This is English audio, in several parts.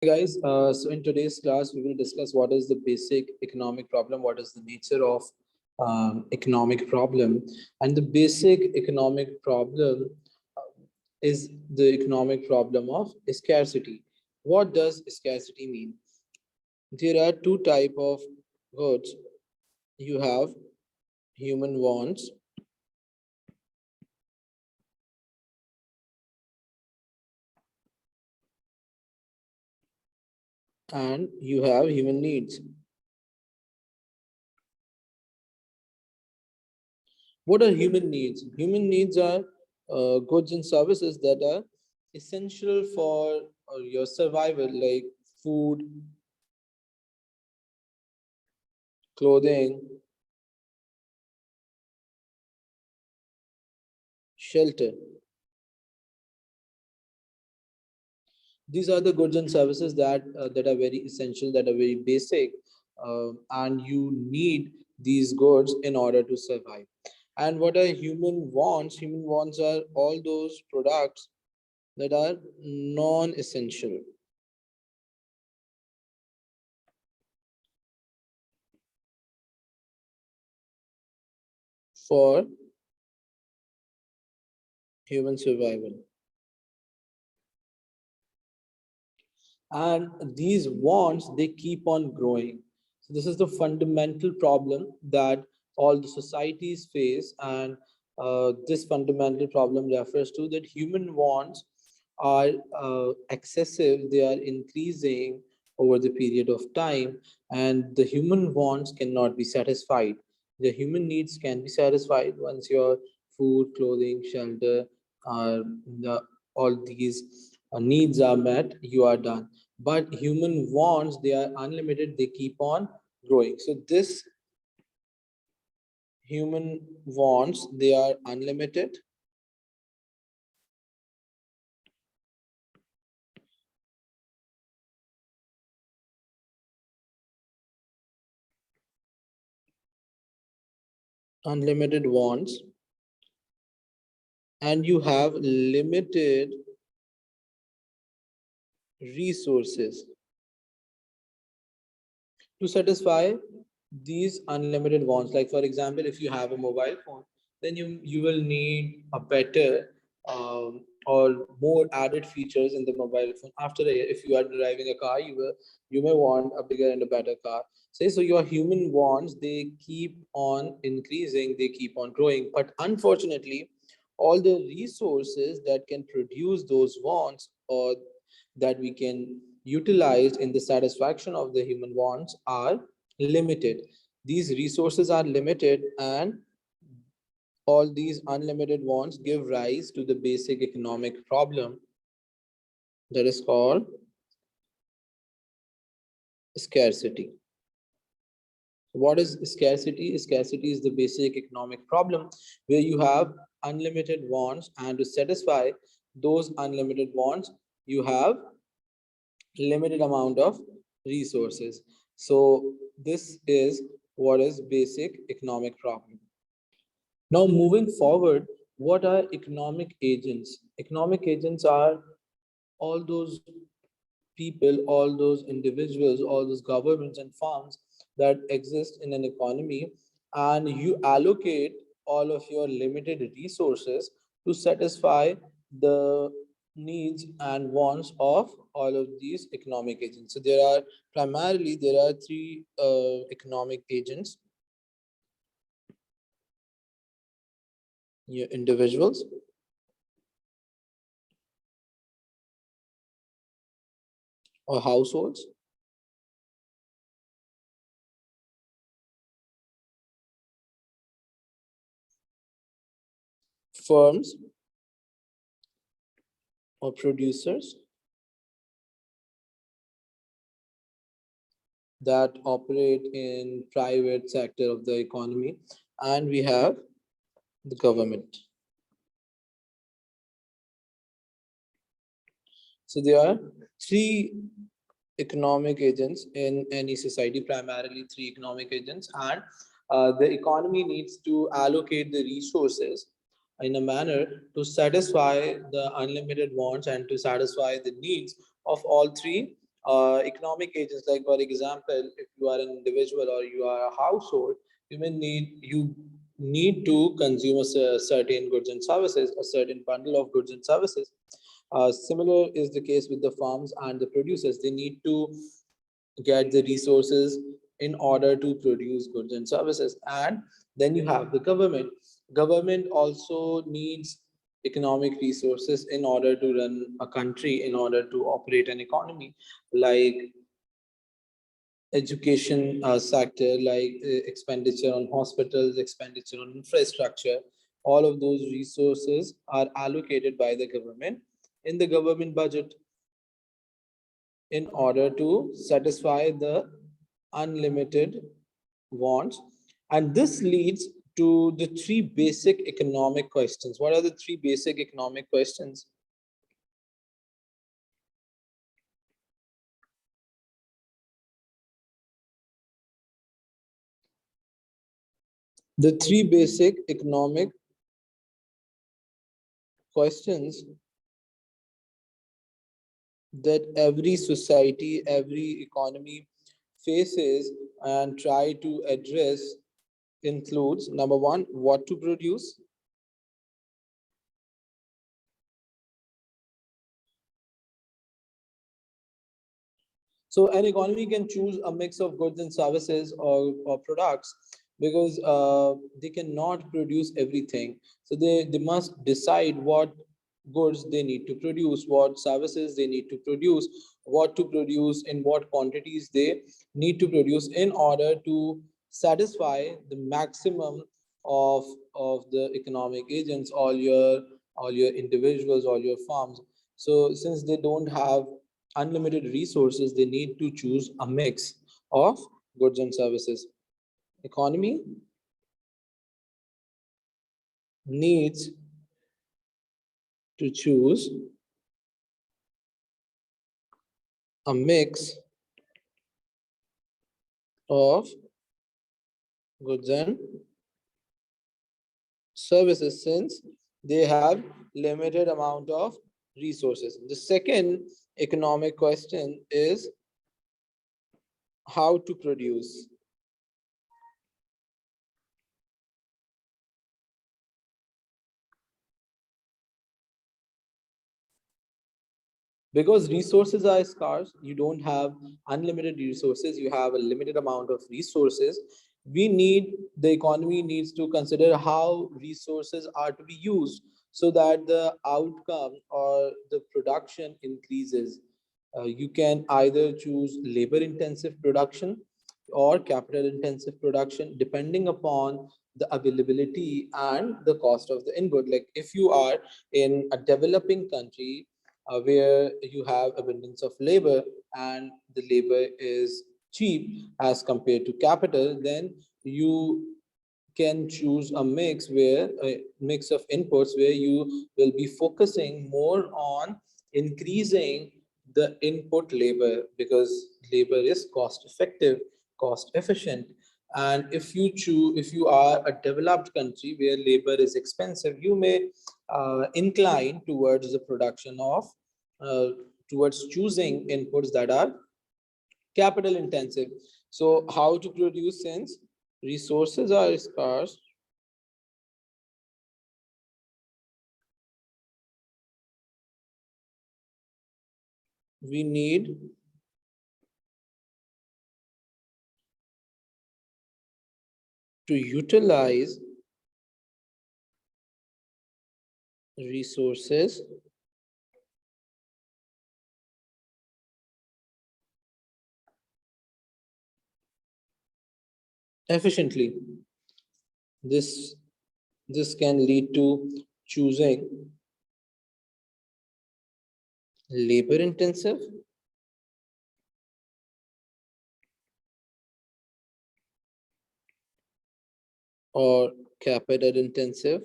Hey guys, so in today's class, we will discuss what is the basic economic problem, what is the nature of economic problem, and the basic economic problem is the economic problem of scarcity. What does scarcity mean? There are two type of goods. You have human wants and you have human needs. What are human needs? Human needs are goods and services that are essential for your survival, like food, clothing, shelter. These are the goods and services that are very essential, that are very basic, and you need these goods in order to survive. And what are human wants? Human wants are all those products that are non-essential for human survival. And these wants, they keep on growing. So this is the fundamental problem that all the societies face, and this fundamental problem refers to that human wants are excessive, they are increasing over the period of time, and the human wants cannot be satisfied. The human needs can be satisfied once your food, clothing, shelter, uh, all these needs are met, you are done. But human wants, they are unlimited, they keep on growing. So this human wants, they are unlimited, unlimited wants, and you have limited resources to satisfy these unlimited wants. Like for example, if you have a mobile phone, then you will need a better or more added features in the mobile phone. After if you are driving a car, you may want a bigger and a better car. Say so your human wants, they keep on increasing, they keep on growing. But unfortunately, all the resources that can produce those wants, or that we can utilize in the satisfaction of the human wants, are limited. These resources are limited, and all these unlimited wants give rise to the basic economic problem that is called scarcity. What is scarcity? Scarcity is the basic economic problem where you have unlimited wants, and to satisfy those unlimited wants, you have limited amount of resources. So this is what is basic economic problem. Now moving forward, what are economic agents? Economic agents are all those people, all those individuals, all those governments and firms that exist in an economy, and you allocate all of your limited resources to satisfy the needs and wants of all of these economic agents. So there are three economic agents: your individuals, or households, firms, or producers that operate in private sector of the economy, and we have the government. So there are three economic agents in any society, primarily three economic agents, and the economy needs to allocate the resources in a manner to satisfy the unlimited wants and to satisfy the needs of all three economic agents, like for example, if you are an individual or you are a household, you need to consume certain goods and services, a certain bundle of goods and services. Similar is the case with the farms and the producers. They need to get the resources in order to produce goods and services. And then you have the government also needs economic resources in order to run a country, in order to operate an economy, like education sector, like expenditure on hospitals, expenditure on infrastructure. All of those resources are allocated by the government in the government budget in order to satisfy the unlimited wants. And this leads to the three basic economic questions. What are the three basic economic questions? The three basic economic questions that every society, every economy faces and try to address includes: number one, what to produce; so an economy can choose a mix of goods and services, or products, because they cannot produce everything. So they must decide what goods they need to produce, what services they need to produce, what to produce, in what quantities they need to produce in order to satisfy the maximum of of the economic agents, all your individuals, all your farms. So since they don't have unlimited resources, they need to choose a mix of goods and services. Economy needs to choose a mix of goods and services, since they have limited amount of resources. The second economic question is how to produce. Because resources are scarce, you don't have unlimited resources, you have a limited amount of resources. The economy needs to consider how resources are to be used so that the outcome or the production increases. You can either choose labor intensive production or capital intensive production, depending upon the availability and the cost of the input. Like if you are in a developing country, where you have abundance of labor and the labor is cheap as compared to capital, then you can choose a mix of inputs where you will be focusing more on increasing the input labor, because labor is cost effective, cost efficient. And if you are a developed country where labor is expensive, you may incline towards the production of uh, towards choosing inputs that are capital intensive. So how to produce, since resources are scarce, we need to utilize resources efficiently. This can lead to choosing labor intensive or capital intensive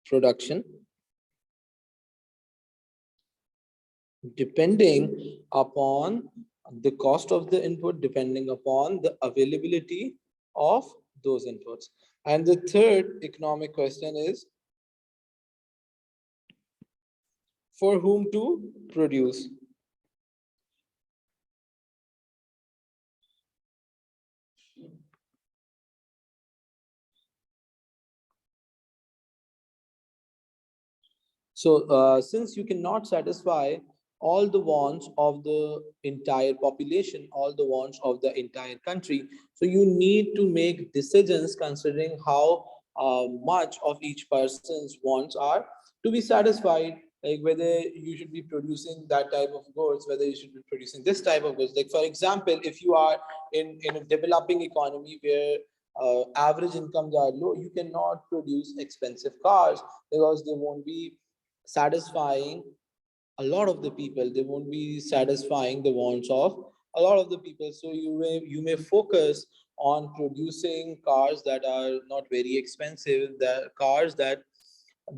production, depending upon the cost of the input, depending upon the availability of those inputs. And the third economic question is for whom to produce. So, since you cannot satisfy all the wants of the entire population, all the wants of the entire country, so you need to make decisions considering how much of each person's wants are to be satisfied. Like whether you should be producing that type of goods, whether you should be producing this type of goods. Like for example, if you are in a developing economy where average incomes are low, you cannot produce expensive cars because they won't be satisfying a lot of the people. They won't be satisfying the wants of a lot of the people. So you may focus on producing cars that are not very expensive, the cars that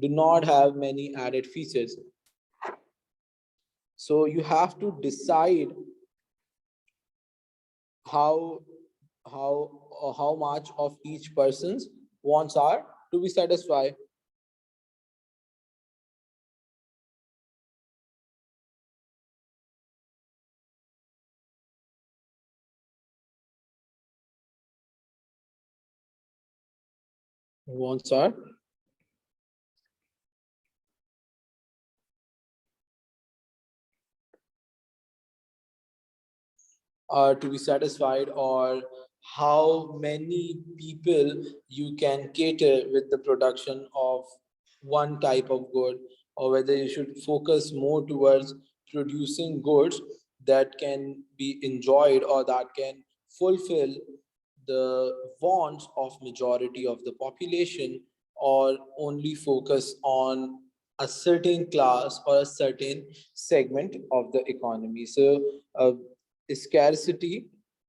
do not have many added features. So you have to decide how how much of each person's wants are to be satisfied. Wants are to be satisfied, or how many people you can cater with the production of one type of good, or whether you should focus more towards producing goods that can be enjoyed or that can fulfill the wants of majority of the population, or only focus on a certain class or a certain segment of the economy. So scarcity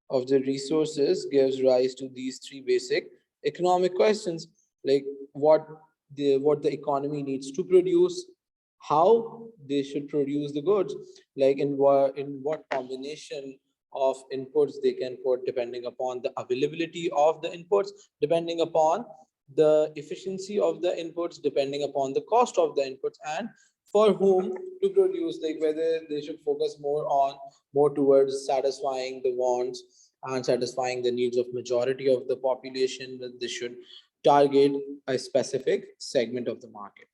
of the resources gives rise to these three basic economic questions, like what the economy needs to produce, how they should produce the goods, like in what combination of inputs they can put, depending upon the availability of the inputs, depending upon the efficiency of the inputs, depending upon the cost of the inputs, and for whom to produce, like whether they should focus more towards satisfying the wants and satisfying the needs of majority of the population, that they should target a specific segment of the market.